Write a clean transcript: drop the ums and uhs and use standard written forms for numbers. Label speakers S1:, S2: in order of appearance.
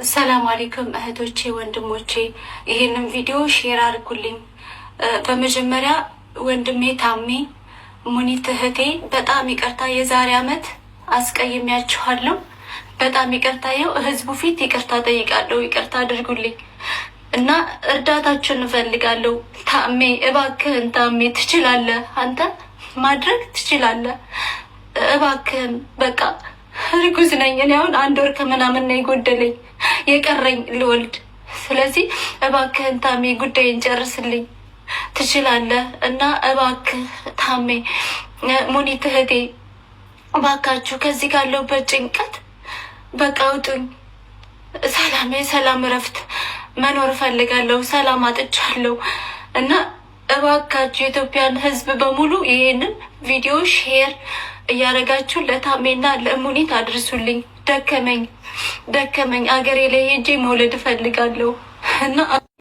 S1: ሰላም አለይኩም እህቶቼ ወንድሞቼ፣ ይሄንን ቪዲዮ ሼር አድርጉልኝ። በመጀመሪያ ወንድሜ ታሜ፣ ሙኒት እህቴ በጣም ይቅርታ፣ የዛሬ አመት አስቀይሜያችኋለሁ። በጣም ይቅርታ፣ ይኸው ህዝቡ ፊት ይቅርታ ጠይቃለሁ። ይቅርታ አድርጉልኝ እና እርዳታችሁን እፈልጋለሁ። ታሜ እባክህን፣ ታሜ ትችላለህ፣ አንተ ማድረግ ትችላለህ። እባክህን በቃ እርጉዝ ነኝ እኔ አሁን 1 ወር ከምናምን ነው የጎደለኝ የቀረኝ ልወልድ። ስለዚህ እባክህን ታሜ ጉዳይን ጨርስልኝ፣ ትችላለህ እና እባክህ ታሜ፣ ሙኒት እህቴ እባካችሁ ከዚህ ካለሁበት ጭንቀት በቃ አውጡኝ። ሰላም እረፍት መኖር እፈልጋለሁ። ሰላም አጥቻለሁ እና እባካችሁ የኢትዮጵያን ሕዝብ በሙሉ ይሄንን ቪዲዮ ሼር እያደረጋችሁ ለታሜና ለሙኒት አድርሱልኝ። ደከመኝ አገሬ ላይ ሄጄ መውለድ እፈልጋለሁ እና